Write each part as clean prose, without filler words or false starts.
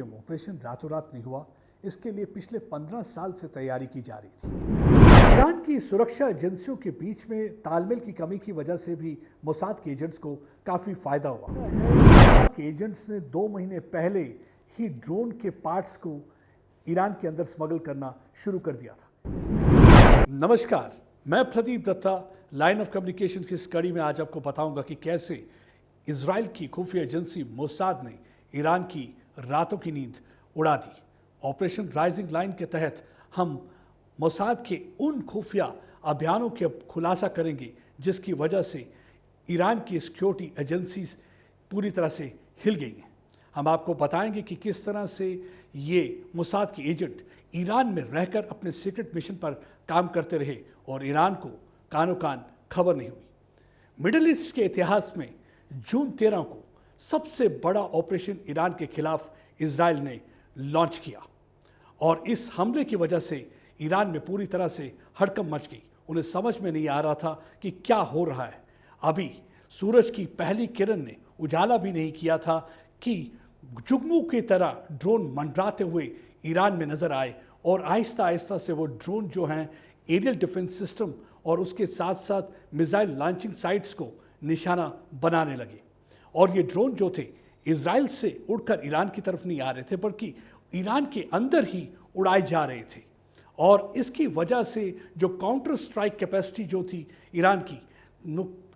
ये ऑपरेशन रातों रात नहीं हुआ, इसके लिए पिछले 15 साल से तैयारी की जा रही थी। ईरान की सुरक्षा एजेंसियों के बीच में तालमेल की कमी की वजह से भी मोसाद के एजेंट्स को काफ़ी फायदा हुआ। मोसाद के एजेंट्स ने 2 महीने पहले ही ड्रोन के पार्ट्स को ईरान के अंदर स्मगल करना शुरू कर दिया था। नमस्कार, मैं Pradeep Datta. Line of communication की इस कड़ी में आज आपको बताऊंगा कि कैसे इजराइल की खुफिया एजेंसी मोसाद ने ईरान की रातों की नींद उड़ा दी। ऑपरेशन राइजिंग लाइन के तहत हम मोसाद के उन खुफिया अभियानों के खुलासा करेंगे जिसकी वजह से ईरान की सिक्योरिटी एजेंसीज पूरी तरह से हिल गई हैं। हम आपको बताएंगे कि किस तरह से ये मोसाद के एजेंट ईरान में रहकर अपने सीक्रेट मिशन पर काम करते रहे और ईरान को कानो कान खबर नहीं हुई। मिडिल ईस्ट के इतिहास में जून 13 को सबसे बड़ा ऑपरेशन ईरान के खिलाफ इजराइल ने लॉन्च किया और इस हमले की वजह से ईरान में पूरी तरह से हड़कंप मच गई। उन्हें समझ में नहीं आ रहा था कि क्या हो रहा है। अभी सूरज की पहली किरण ने उजाला भी नहीं किया था कि जुगनू की तरह ड्रोन मंडराते हुए ईरान में नजर आए और आहिस्ता आहिस्ता से वो ड्रोन जो हैं एरियल डिफेंस सिस्टम और उसके साथ साथ मिसाइल लॉन्चिंग साइट्स को निशाना बनाने लगे। और ये ड्रोन जो थे इजराइल से उड़कर ईरान की तरफ नहीं आ रहे थे बल्कि ईरान के अंदर ही उड़ाए जा रहे थे और इसकी वजह से जो काउंटर स्ट्राइक कैपेसिटी जो थी ईरान की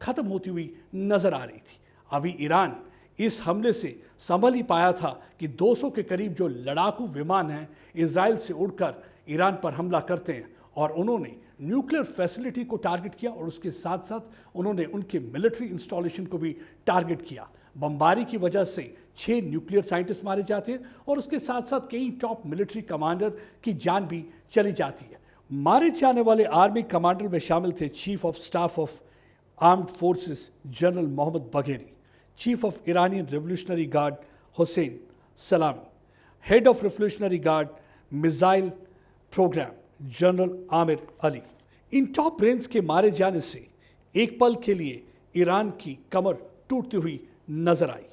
ख़त्म होती हुई नज़र आ रही थी। अभी ईरान इस हमले से संभल ही पाया था कि 200 के करीब जो लड़ाकू विमान हैं इजराइल से उड़कर ईरान पर हमला करते हैं और उन्होंने न्यूक्लियर फैसिलिटी को टारगेट किया और उसके साथ साथ उन्होंने उनके मिलिट्री इंस्टॉलेशन को भी टारगेट किया। बमबारी की वजह से 6 न्यूक्लियर साइंटिस्ट मारे जाते हैं और उसके साथ साथ कई टॉप मिलिट्री कमांडर की जान भी चली जाती है। मारे जाने वाले आर्मी कमांडर में शामिल थे chief of staff of armed forces general Mohammad Bagheri, chief of Iranian revolutionary guard Hussein Salami, head of revolutionary guard missile program general Amir Ali. इन टॉप रेंज के मारे जाने से एक पल के लिए ईरान की कमर टूटती हुई नजर आई।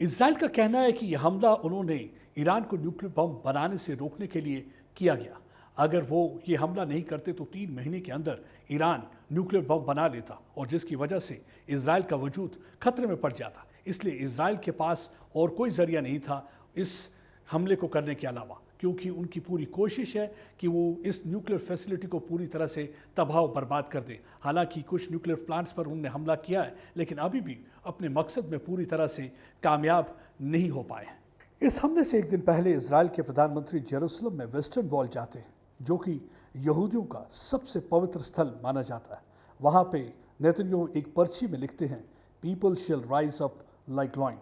इजराइल का कहना है कि यह हमला उन्होंने ईरान को न्यूक्लियर बम बनाने से रोकने के लिए किया गया। अगर वो ये हमला नहीं करते तो 3 महीने के अंदर ईरान न्यूक्लियर बम बना लेता और जिसकी वजह से इजराइल का वजूद खतरे में पड़ जाता। इसलिए इजराइल के पास और कोई जरिया नहीं था इस हमले को करने के अलावा, क्योंकि उनकी पूरी कोशिश है कि वो इस न्यूक्लियर फैसिलिटी को पूरी तरह से तबाह और बर्बाद कर दें। हालांकि कुछ न्यूक्लियर प्लांट्स पर उन्होंने हमला किया है लेकिन अभी भी अपने मकसद में पूरी तरह से कामयाब नहीं हो पाए हैं। इस हमले से एक दिन पहले इजराइल के प्रधानमंत्री जेरूसलम में वेस्टर्न वॉल जाते हैं जो कि यहूदियों का सबसे पवित्र स्थल माना जाता है। वहाँ पे नेतन्याहू एक पर्ची में लिखते हैं people shall rise up like lion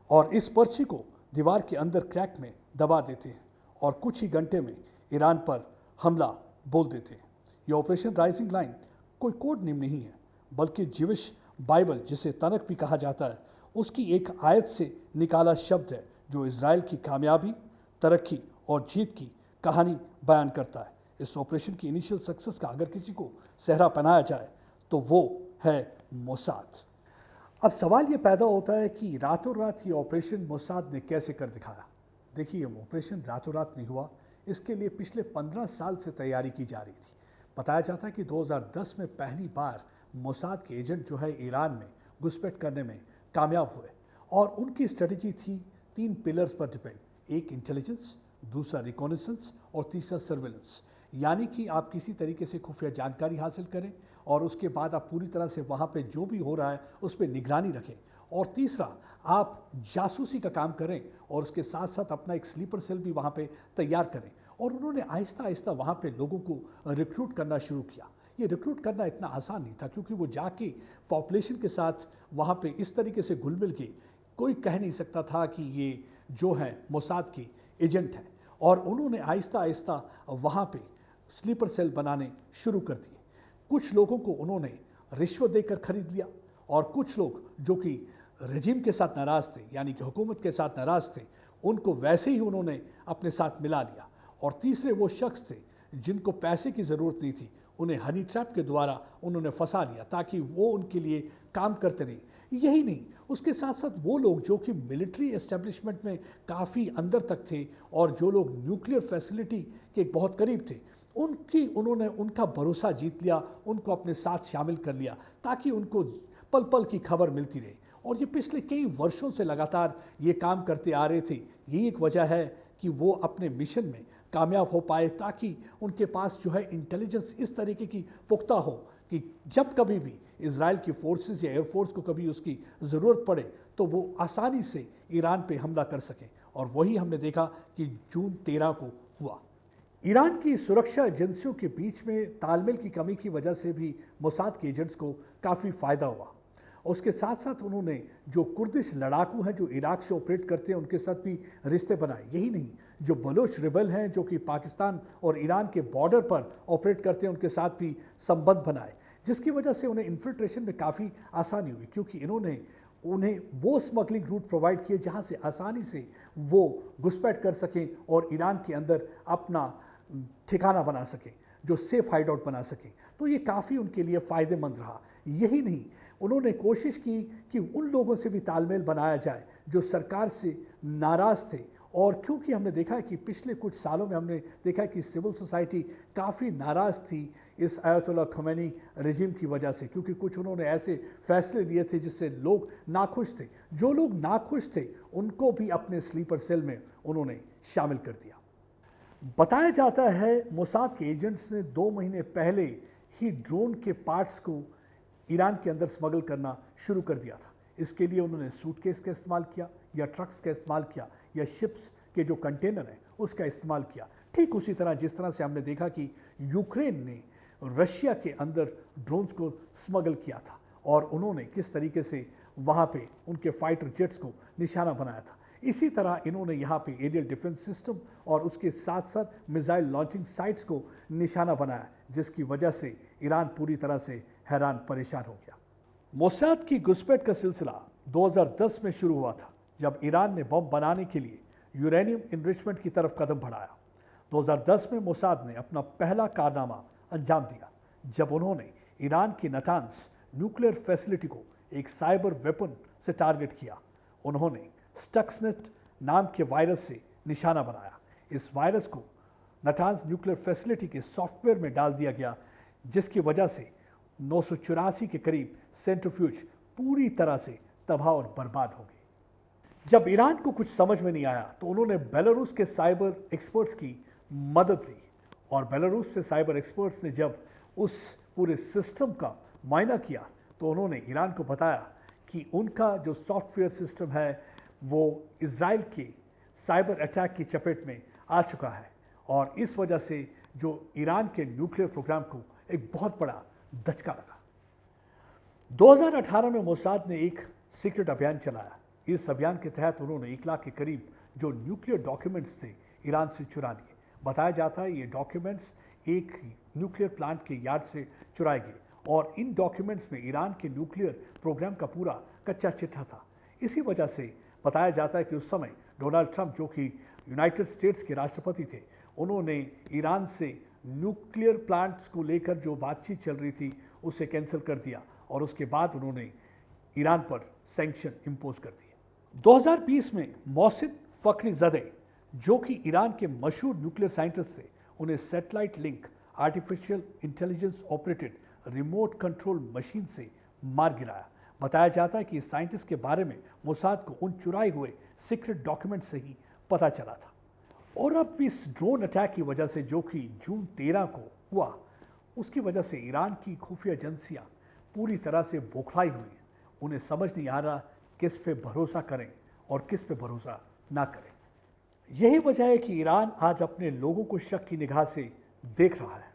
और इस पर्ची को दीवार के अंदर क्रैक में दबा देते हैं और कुछ ही घंटे में ईरान पर हमला बोल देते हैं। यह ऑपरेशन राइजिंग लाइन कोई कोड नेम नहीं है बल्कि जिविश बाइबल, जिसे तनक भी कहा जाता है, उसकी एक आयत से निकाला शब्द है जो इजराइल की कामयाबी, तरक्की और जीत की कहानी बयान करता है। इस ऑपरेशन की इनिशियल सक्सेस का अगर किसी को सेहरा पहनाया जाए तो वो है मोसाद। अब सवाल ये पैदा होता है कि रातों रात ये ऑपरेशन मोसाद ने कैसे कर दिखाया। देखिए, ऑपरेशन रातों रात नहीं हुआ, इसके लिए पिछले 15 साल से तैयारी की जा रही थी। बताया जाता है कि 2010 में पहली बार मोसाद के एजेंट जो है ईरान में घुसपैठ करने में कामयाब हुए और उनकी स्ट्रेटजी थी 3 पिलर्स पर डिपेंड। एक इंटेलिजेंस, दूसरा रिकॉनेसेंस और तीसरा सर्वेलेंस, यानी कि आप किसी तरीके से खुफिया जानकारी हासिल करें और उसके बाद आप पूरी तरह से वहाँ पे जो भी हो रहा है उस पर निगरानी रखें। और तीसरा, आप जासूसी का काम करें और उसके साथ साथ अपना एक स्लीपर सेल भी वहाँ पे तैयार करें। और उन्होंने आहिस्ता आहिस्ता वहाँ पे लोगों को रिक्रूट करना शुरू किया। ये रिक्रूट करना इतना आसान नहीं था क्योंकि वो जाके पॉपुलेशन के साथ वहाँ पे इस तरीके से घुल मिल के कोई कह नहीं सकता था कि ये जो है मोसाद के एजेंट हैं। और उन्होंने आहिस्ता आहिस्ता वहाँ पे स्लीपर सेल बनाने शुरू कर दिए। कुछ लोगों को उन्होंने रिश्वत देकर खरीद लिया और कुछ लोग जो कि रजीम के साथ नाराज़ थे, यानी कि हुकूमत के साथ नाराज़ थे, उनको वैसे ही उन्होंने अपने साथ मिला लिया। और तीसरे वो शख्स थे जिनको पैसे की ज़रूरत नहीं थी, उन्हें हनी ट्रैप के द्वारा उन्होंने फंसा लिया ताकि वो उनके लिए काम करते रहे। यही नहीं, उसके साथ साथ वो लोग जो कि मिलिट्री एस्टेब्लिशमेंट में काफ़ी अंदर तक थे और जो लोग न्यूक्लियर फैसिलिटी के बहुत करीब थे, उन्होंने उनका भरोसा जीत लिया, उनको अपने साथ शामिल कर लिया ताकि उनको पल पल की खबर मिलती रहे। और ये पिछले कई वर्षों से लगातार ये काम करते आ रहे थे। यही एक वजह है कि वो अपने मिशन में कामयाब हो पाए, ताकि उनके पास जो है इंटेलिजेंस इस तरीके की पुख्ता हो कि जब कभी भी इजराइल की फोर्सेस या एयरफोर्स को कभी उसकी ज़रूरत पड़े तो वो आसानी से ईरान पे हमला कर सकें। और वही हमने देखा कि जून 13 को हुआ। ईरान की सुरक्षा एजेंसियों के बीच में तालमेल की कमी की वजह से भी मोसाद के एजेंट्स को काफ़ी फ़ायदा हुआ। उसके साथ साथ उन्होंने जो कुर्दिश लड़ाकू हैं जो इराक से ऑपरेट करते हैं उनके साथ भी रिश्ते बनाए। यही नहीं, जो बलोच रिबल हैं जो कि पाकिस्तान और ईरान के बॉर्डर पर ऑपरेट करते हैं उनके साथ भी संबंध बनाए, जिसकी वजह से उन्हें इन्फिल्ट्रेशन में काफ़ी आसानी हुई, क्योंकि इन्होंने उन्हें वो स्मगलिंग रूट प्रोवाइड किए जहाँ से आसानी से वो घुसपैठ कर सकें और ईरान के अंदर अपना ठिकाना बना सकें, जो सेफ हाइड आउट बना सकें। तो ये काफ़ी उनके लिए फ़ायदेमंद रहा। यही नहीं, उन्होंने कोशिश की कि उन लोगों से भी तालमेल बनाया जाए जो सरकार से नाराज़ थे। और क्योंकि हमने देखा है कि पिछले कुछ सालों में हमने देखा है कि सिविल सोसाइटी काफ़ी नाराज़ थी इस आयतुल्लाह खमैनी रजीम की वजह से, क्योंकि कुछ उन्होंने ऐसे फैसले लिए थे जिससे लोग नाखुश थे। जो लोग नाखुश थे उनको भी अपने स्लीपर सेल में उन्होंने शामिल कर दिया। बताया जाता है मोसाद के एजेंट्स ने 2 महीने पहले ही ड्रोन के पार्ट्स को ईरान के अंदर स्मगल करना शुरू कर दिया था। इसके लिए उन्होंने सूटकेस का इस्तेमाल किया या ट्रक्स का इस्तेमाल किया या शिप्स के जो कंटेनर हैं उसका इस्तेमाल किया। ठीक उसी तरह जिस तरह से हमने देखा कि यूक्रेन ने रशिया के अंदर ड्रोन्स को स्मगल किया था और उन्होंने किस तरीके से वहाँ पे उनके फाइटर जेट्स को निशाना बनाया था। इसी तरह इन्होंने यहाँ पे एरियल डिफेंस सिस्टम और उसके साथ साथ मिसाइल लॉन्चिंग साइट्स को निशाना बनाया, जिसकी वजह से ईरान पूरी तरह से हैरान परेशान हो गया। मोसाद की घुसपैठ का सिलसिला 2010 में शुरू हुआ था, जब ईरान ने बम बनाने के लिए यूरेनियम इनरिचमेंट की तरफ कदम बढ़ाया। 2010 में मोसाद ने अपना पहला कारनामा अंजाम दिया, जब उन्होंने ईरान की नटांस न्यूक्लियर फैसिलिटी को एक साइबर वेपन से टारगेट किया। उन्होंने स्टक्सनेट नाम के वायरस से निशाना बनाया। इस वायरस को नटांस न्यूक्लियर फैसिलिटी के सॉफ्टवेयर में डाल दिया गया, जिसकी वजह से 984 के करीब सेंट्रीफ्यूज पूरी तरह से तबाह और बर्बाद हो गए। जब ईरान को कुछ समझ में नहीं आया तो उन्होंने बेलारूस के साइबर एक्सपर्ट्स की मदद ली, और बेलारूस से साइबर एक्सपर्ट्स ने जब उस पूरे सिस्टम का मुआयना किया तो उन्होंने ईरान को बताया कि उनका जो सॉफ्टवेयर सिस्टम है वो इजराइल के साइबर अटैक की चपेट में आ चुका है, और इस वजह से जो ईरान के न्यूक्लियर प्रोग्राम को एक बहुत बड़ा धचका लगा। 2018 में मोसाद ने एक सीक्रेट अभियान चलाया। इस अभियान के तहत उन्होंने 1 लाख के करीब जो न्यूक्लियर डॉक्यूमेंट्स थे ईरान से चुरा लिए। बताया जाता है ये डॉक्यूमेंट्स एक न्यूक्लियर प्लांट के यार्ड से चुराए गए, और इन डॉक्यूमेंट्स में ईरान के न्यूक्लियर प्रोग्राम का पूरा कच्चा चिट्ठा था। इसी वजह से बताया जाता है कि उस समय डोनाल्ड ट्रंप, जो कि यूनाइटेड स्टेट्स के राष्ट्रपति थे, उन्होंने ईरान से न्यूक्लियर प्लांट्स को लेकर जो बातचीत चल रही थी उसे कैंसिल कर दिया, और उसके बाद उन्होंने ईरान पर सैंक्शन इम्पोज कर दिए। 2020 में मोहसिन फखरीज़ादे, जो कि ईरान के मशहूर न्यूक्लियर साइंटिस्ट थे, उन्हें satellite link artificial intelligence operated remote control machine से मार गिराया। बताया जाता है कि इस साइंटिस्ट के बारे में मोसाद को उन चुराए हुए सीक्रेट डॉक्यूमेंट से ही पता चला था। और अब इस ड्रोन अटैक की वजह से, जो कि जून 13 को हुआ, उसकी वजह से ईरान की खुफिया एजेंसियां पूरी तरह से बौखलाई हुई हैं। उन्हें समझ नहीं आ रहा किस पे भरोसा करें और किस पे भरोसा ना करें। यही वजह है कि ईरान आज अपने लोगों को शक की निगाह से देख रहा है।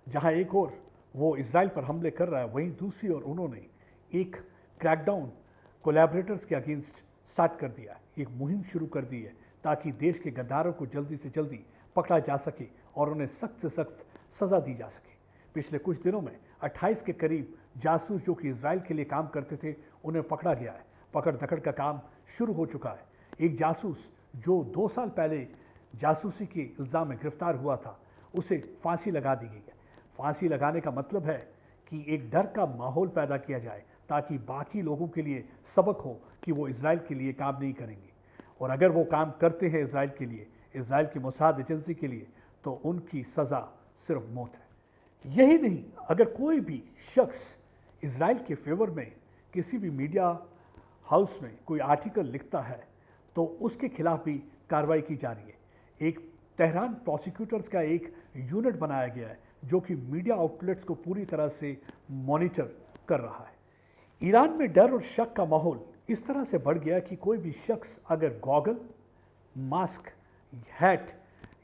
जहां एक और वो इजराइल पर हमले कर रहा है, वहीं दूसरी ओर उन्होंने एक क्रैकडाउन कोलैबोरेटर्स के अगेंस्ट स्टार्ट कर दिया, एक मुहिम शुरू कर दी है, ताकि देश के गद्दारों को जल्दी से जल्दी पकड़ा जा सके और उन्हें सख्त से सख्त सज़ा दी जा सके। पिछले कुछ दिनों में 28 के करीब जासूस जो कि इजराइल के लिए काम करते थे, उन्हें पकड़ा गया है। पकड़ दकड़ का काम शुरू हो चुका है। एक जासूस जो 2 साल पहले जासूसी के इल्ज़ाम में गिरफ्तार हुआ था, उसे फांसी लगा दी गई है। फांसी लगाने का मतलब है कि एक डर का माहौल पैदा किया जाए ताकि बाकी लोगों के लिए सबक हो कि वो इजराइल के लिए काम नहीं करेंगे, और अगर वो काम करते हैं इजराइल के लिए, इजराइल की मोसाद एजेंसी के लिए, तो उनकी सज़ा सिर्फ मौत है। यही नहीं, अगर कोई भी शख्स इजराइल के फेवर में किसी भी मीडिया हाउस में कोई आर्टिकल लिखता है तो उसके खिलाफ भी कार्रवाई की जा रही है। एक तेहरान प्रोसिक्यूटर्स का एक यूनिट बनाया गया है जो कि मीडिया आउटलेट्स को पूरी तरह से मॉनिटर कर रहा है। ईरान में डर और शक का माहौल इस तरह से बढ़ गया कि कोई भी शख्स अगर गॉगल, मास्क, हैट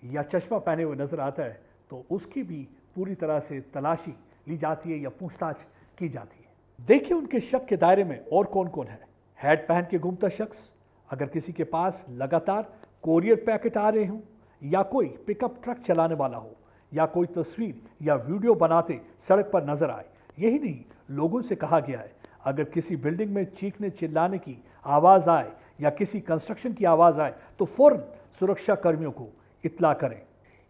या चश्मा पहने हुए नजर आता है तो उसकी भी पूरी तरह से तलाशी ली जाती है या पूछताछ की जाती है। देखिए उनके शक के दायरे में और कौन कौन है। हैट पहन के घूमता शख्स, अगर किसी के पास लगातार कोरियर पैकेट आ रहे हों, या कोई पिकअप ट्रक चलाने वाला हो, या कोई तस्वीर या वीडियो बनाते सड़क पर नजर आए। यही नहीं, लोगों से कहा गया है अगर किसी बिल्डिंग में चीखने चिल्लाने की आवाज़ आए या किसी कंस्ट्रक्शन की आवाज़ आए तो फौरन सुरक्षा कर्मियों को इत्तला करें।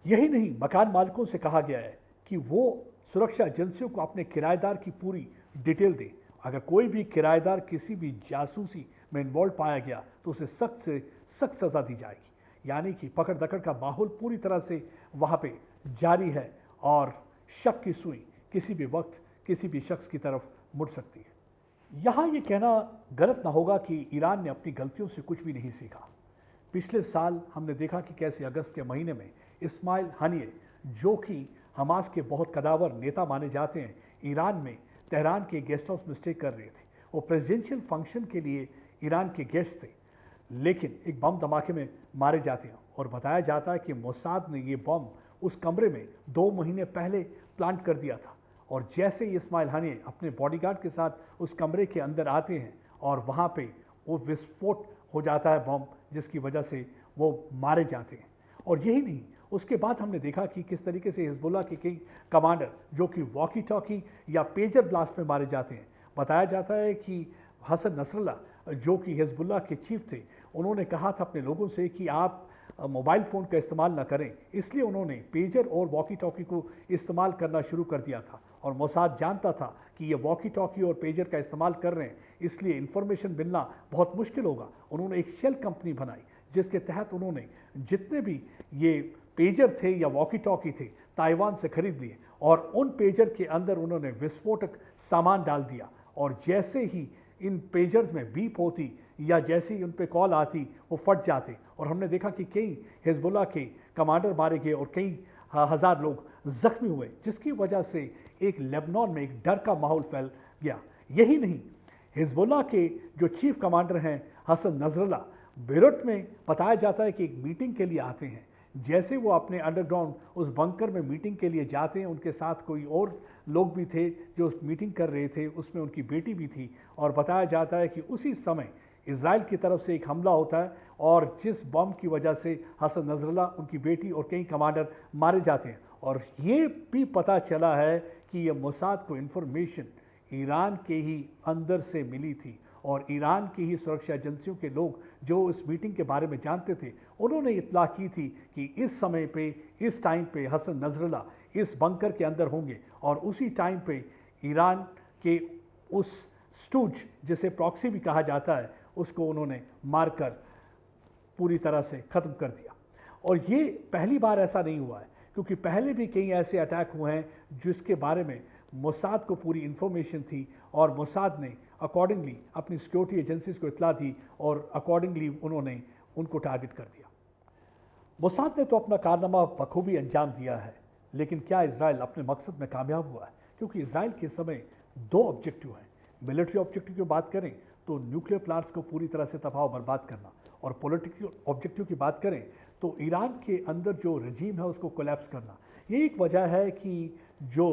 यही नहीं, मकान मालिकों से कहा गया है कि वो सुरक्षा एजेंसियों को अपने किराएदार की पूरी डिटेल दें। अगर कोई भी किराएदार किसी भी जासूसी में इन्वॉल्व पाया गया तो उसे सख्त से सख्त सज़ा दी जाएगी। यानी कि पकड़ दकड़ का माहौल पूरी तरह से वहाँ पे जारी है और शक की सुई किसी भी वक्त किसी भी शख्स की तरफ मुड़ सकती है। यहाँ ये कहना गलत ना होगा कि ईरान ने अपनी गलतियों से कुछ भी नहीं सीखा। पिछले साल हमने देखा कि कैसे अगस्त के महीने में इस्माइल हानिये, जो कि हमास के बहुत कदावर नेता माने जाते हैं, ईरान में तेहरान के गेस्ट हाउस में स्टे कर रहे थे। वो प्रेसिडेंशियल फंक्शन के लिए ईरान के गेस्ट थे, लेकिन एक बम धमाके में मारे जाते हैं और बताया जाता है कि मोसाद ने ये बम उस कमरे में 2 महीने पहले प्लांट कर दिया था। और जैसे ही इस्माइल हानिये अपने बॉडीगार्ड के साथ उस कमरे के अंदर आते हैं और वहाँ पे वो विस्फोट हो जाता है बम, जिसकी वजह से वो मारे जाते हैं। और यही नहीं, उसके बाद हमने देखा कि किस तरीके से हिजबुल्लाह के कई कमांडर जो कि वॉकी टॉकी या पेजर ब्लास्ट में मारे जाते हैं। बताया जाता है कि हसन नसरल्लाह जो कि हिजबुल्लाह के चीफ थे, उन्होंने कहा था अपने लोगों से कि आप मोबाइल फ़ोन का इस्तेमाल ना करें, इसलिए उन्होंने पेजर और वॉकी टॉकी को इस्तेमाल करना शुरू कर दिया था। और मोसाद जानता था कि ये वॉकी टॉकी और पेजर का इस्तेमाल कर रहे हैं, इसलिए इन्फॉर्मेशन मिलना बहुत मुश्किल होगा। उन्होंने एक शेल कंपनी बनाई जिसके तहत उन्होंने जितने भी ये पेजर थे या वॉकी टॉकी थे ताइवान से खरीद लिए और उन पेजर के अंदर उन्होंने विस्फोटक सामान डाल दिया। और जैसे ही इन पेजर्स में बीप होती या जैसे ही उन पे कॉल आती वो फट जाते। और हमने देखा कि कई हिजबुल्लाह के कमांडर मारे गए और कई हज़ार लोग जख्मी हुए, जिसकी वजह से एक लेबनान में एक डर का माहौल फैल गया। यही नहीं, हिजबुल्लाह के जो चीफ कमांडर हैं हसन नसरल्लाह, बेरूत में बताया जाता है कि एक मीटिंग के लिए आते हैं। जैसे वो अपने अंडरग्राउंड उस बंकर में मीटिंग के लिए जाते हैं, उनके साथ कोई और लोग भी थे जो उस मीटिंग कर रहे थे, उसमें उनकी बेटी भी थी। और बताया जाता है कि उसी समय इजराइल की तरफ से एक हमला होता है और जिस बम की वजह से हसन नसरल्लाह, उनकी बेटी और कई कमांडर मारे जाते हैं। और ये भी पता चला है कि ये मोसाद को इन्फॉर्मेशन ईरान के ही अंदर से मिली थी और ईरान की ही सुरक्षा एजेंसियों के लोग जो इस मीटिंग के बारे में जानते थे, उन्होंने इत्तला की थी कि इस समय पे, इस टाइम पे हसन नसरल्लाह इस बंकर के अंदर होंगे। और उसी टाइम पे ईरान के उस स्टूज, जिसे प्रॉक्सी भी कहा जाता है, उसको उन्होंने मारकर पूरी तरह से ख़त्म कर दिया। और ये पहली बार ऐसा नहीं हुआ है, क्योंकि पहले भी कई ऐसे अटैक हुए हैं जिसके बारे में मोसाद को पूरी इन्फॉर्मेशन थी और मोसाद ने अकॉर्डिंगली अपनी सिक्योरिटी एजेंसीज को इत्तला दी और अकॉर्डिंगली उन्होंने उनको टारगेट कर दिया। मोसाद ने तो अपना कारनामा बखूबी अंजाम दिया है, लेकिन क्या इजराइल अपने मकसद में कामयाब हुआ है? क्योंकि इजराइल के समय 2 ऑब्जेक्टिव हैं। मिलिट्री ऑब्जेक्टिव की बात करें तो न्यूक्लियर प्लांट्स को पूरी तरह से तबाह बर्बाद करना, और पॉलिटिकल ऑब्जेक्टिव की बात करें तो ईरान के अंदर जो रजीम है उसको कोलैप्स करना। ये एक वजह है कि जो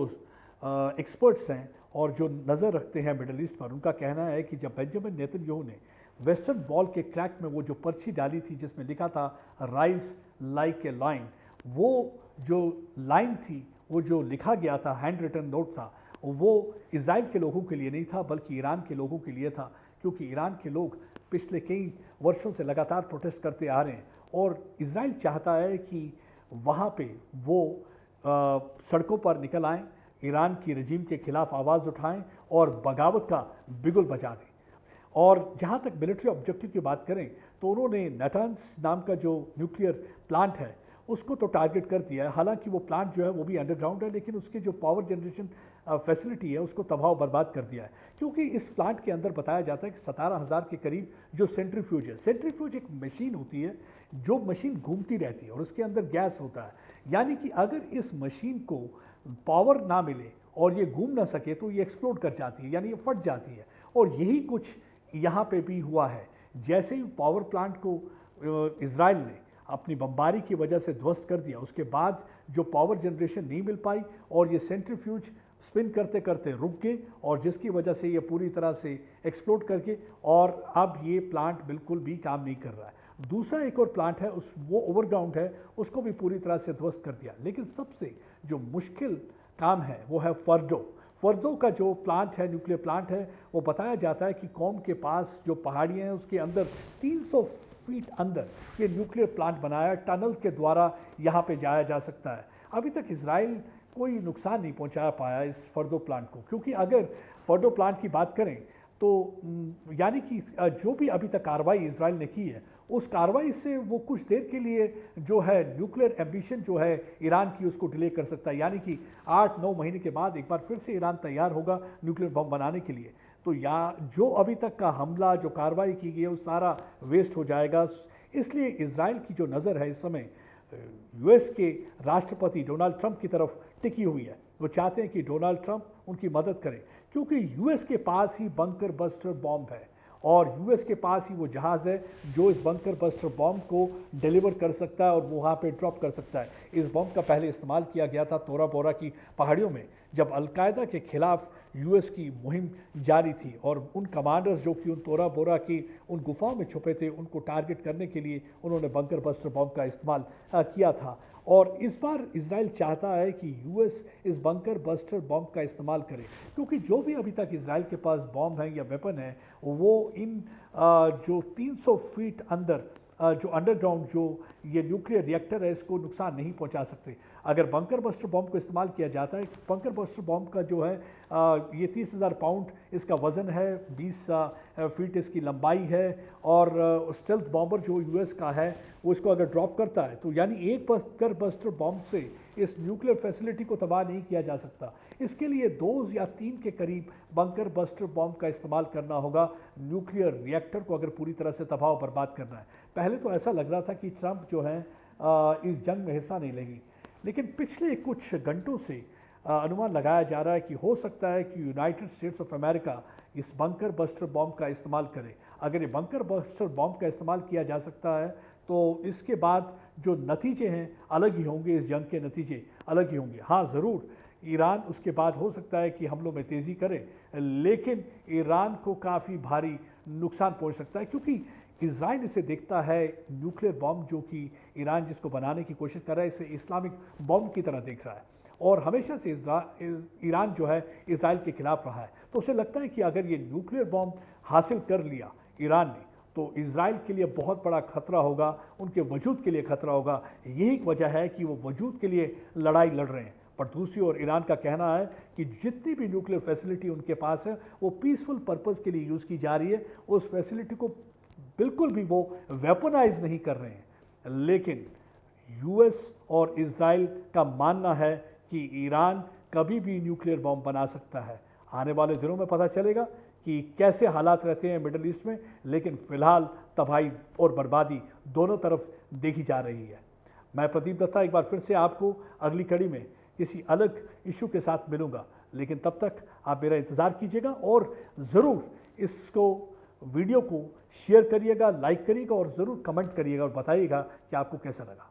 एक्सपर्ट्स हैं और जो नज़र रखते हैं मिडल ईस्ट पर, उनका कहना है कि जब बेंजामिन नेतन्याहू ने वेस्टर्न वॉल के क्रैक में वो जो पर्ची डाली थी जिसमें लिखा था राइज लाइक ए लाइन, वो जो लाइन थी, वो जो लिखा गया था, हैंड रिटन नोट था, वो इजराइल के लोगों के लिए नहीं था बल्कि ईरान के लोगों के लिए था। क्योंकि ईरान के लोग पिछले कई वर्षों से लगातार प्रोटेस्ट करते आ रहे हैं और इजराइल चाहता है कि वहाँ पे वो सड़कों पर निकल आएँ, ईरान की रजीम के खिलाफ आवाज़ उठाएं और बगावत का बिगुल बजा दें। और जहाँ तक मिलिट्री ऑब्जेक्टिव की बात करें तो उन्होंने नाटांज नाम का जो न्यूक्लियर प्लांट है उसको तो टारगेट कर दिया है। हालांकि वो प्लांट जो है वो भी अंडरग्राउंड है, लेकिन उसकी जो पावर जनरेशन फैसिलिटी है उसको तबाह बर्बाद कर दिया है, क्योंकि इस प्लांट के अंदर बताया जाता है कि 17,000 के करीब जो सेंट्रीफ्यूज है। सेंट्रीफ्यूज एक मशीन होती है जो मशीन घूमती रहती है और उसके अंदर गैस होता है, यानी कि अगर इस मशीन को पावर ना मिले और ये घूम ना सके तो ये एक्सप्लोड कर जाती है, यानी ये फट जाती है। और यही कुछ यहाँ पे भी हुआ है। जैसे ही पावर प्लांट को इजराइल ने अपनी बमबारी की वजह से ध्वस्त कर दिया, उसके बाद जो पावर जनरेशन नहीं मिल पाई और ये सेंट्रीफ्यूज स्पिन करते करते रुक गए, और जिसकी वजह से ये पूरी तरह से एक्सप्लोड करके और अब ये प्लांट बिल्कुल भी काम नहीं कर रहा है। दूसरा एक और प्लांट है वो ओवरग्राउंड है, उसको भी पूरी तरह से ध्वस्त कर दिया। लेकिन सबसे जो मुश्किल काम है वो है फर्दो का जो प्लांट है, न्यूक्लियर प्लांट है, वो बताया जाता है कि कौम के पास जो पहाड़ियाँ हैं उसके अंदर 300 फीट अंदर ये न्यूक्लियर प्लांट बनाया, टनल के द्वारा यहाँ पे जाया जा सकता है। अभी तक इजराइल कोई नुकसान नहीं पहुँचा पाया इस फर्दो प्लांट को, क्योंकि अगर फर्दो प्लांट की बात करें तो यानी कि जो भी अभी तक कार्रवाई इजराइल ने की है उस कार्रवाई से वो कुछ देर के लिए जो है न्यूक्लियर एम्बिशन जो है ईरान की उसको डिले कर सकता है, यानी कि 8-9 महीने के बाद एक बार फिर से ईरान तैयार होगा न्यूक्लियर बम बनाने के लिए। तो या जो अभी तक का हमला जो कार्रवाई की गई है वो सारा वेस्ट हो जाएगा। इसलिए इजराइल की जो नज़र है इस समय यूएस के राष्ट्रपति डोनाल्ड ट्रंप की तरफ टिकी हुई है। वो चाहते हैं कि डोनाल्ड ट्रंप उनकी मदद करें, क्योंकि यूएस के पास ही बंकर बस्टर बॉम्ब है और यूएस के पास ही वो जहाज़ है जो इस बंकर बस्टर बॉम्ब को डिलीवर कर सकता है और वहाँ पे ड्रॉप कर सकता है। इस बॉम्ब का पहले इस्तेमाल किया गया था तोरा बोरा की पहाड़ियों में, जब अलकायदा के खिलाफ यूएस की मुहिम जारी थी और उन कमांडर्स जो कि उन तोरा बोरा की उन गुफाओं में छुपे थे उनको टारगेट करने के लिए उन्होंने बंकर बस्टर बॉम्ब का इस्तेमाल किया था। और इस बार इजराइल चाहता है कि यूएस इस बंकर बस्टर बॉम्ब का इस्तेमाल करे, क्योंकि जो भी अभी तक इजराइल के पास बॉम्ब है या वेपन है वो इन जो 300 फीट अंदर जो अंडरग्राउंड जो ये न्यूक्लियर रिएक्टर है इसको नुकसान नहीं पहुंचा सकते। अगर बंकर बस्टर बॉम्ब को इस्तेमाल किया जाता है, बंकर बस्टर बॉम्ब का जो है ये 30,000 पाउंड इसका वज़न है, 20 फीट इसकी लंबाई है और स्टेल्थ बॉम्बर जो यूएस का है वो इसको अगर ड्रॉप करता है तो यानी एक बंकर बस्टर बॉम्ब से इस न्यूक्लियर फैसिलिटी को तबाह नहीं किया जा सकता। इसके लिए 2 या 3 के करीब बंकर बस्टर बॉम्ब का इस्तेमाल करना होगा न्यूक्लियर रिएक्टर को अगर पूरी तरह से तबाह और बर्बाद करना है। पहले तो ऐसा लग रहा था कि ट्रंप जो है इस जंग में हिस्सा नहीं लेंगे, लेकिन पिछले कुछ घंटों से अनुमान लगाया जा रहा है कि हो सकता है कि यूनाइटेड स्टेट्स ऑफ अमेरिका इस बंकर बस्टर बॉम्ब का इस्तेमाल करे। अगर ये बंकर बस्टर बॉम्ब का इस्तेमाल किया जा सकता है तो इसके बाद जो नतीजे हैं अलग ही होंगे, इस जंग के नतीजे अलग ही होंगे। हाँ ज़रूर ईरान उसके बाद हो सकता है कि हमलों में तेज़ी करे, लेकिन ईरान को काफ़ी भारी नुकसान पहुंच सकता है, क्योंकि इजराइल इसे देखता है न्यूक्लियर बॉम्ब जो कि ईरान जिसको बनाने की कोशिश कर रहा है इसे इस्लामिक बॉम्ब की तरह देख रहा है और हमेशा से ईरान जो है इजराइल के खिलाफ रहा है। तो उसे लगता है कि अगर ये न्यूक्लियर बॉम्ब हासिल कर लिया ईरान ने तो इजराइल के लिए बहुत बड़ा खतरा होगा, उनके वजूद के लिए खतरा होगा। यही वजह है कि वो वजूद के लिए लड़ाई लड़ रहे हैं। पर दूसरी ओर ईरान का कहना है कि जितनी भी न्यूक्लियर फैसिलिटी उनके पास है वो पीसफुल पर्पज़ के लिए यूज़ की जा रही है, उस फैसिलिटी को बिल्कुल भी वो वेपनाइज नहीं कर रहे हैं। लेकिन यूएस और इजराइल का मानना है कि ईरान कभी भी न्यूक्लियर बॉम्ब बना सकता है। आने वाले दिनों में पता चलेगा कि कैसे हालात रहते हैं मिडिल ईस्ट में, लेकिन फ़िलहाल तबाही और बर्बादी दोनों तरफ देखी जा रही है। मैं प्रदीप दत्ता एक बार फिर से आपको अगली कड़ी में किसी अलग इशू के साथ मिलूंगा, लेकिन तब तक आप मेरा इंतज़ार कीजिएगा और ज़रूर इसको वीडियो को शेयर करिएगा, लाइक करिएगा और ज़रूर कमेंट करिएगा और बताइएगा कि आपको कैसा लगा।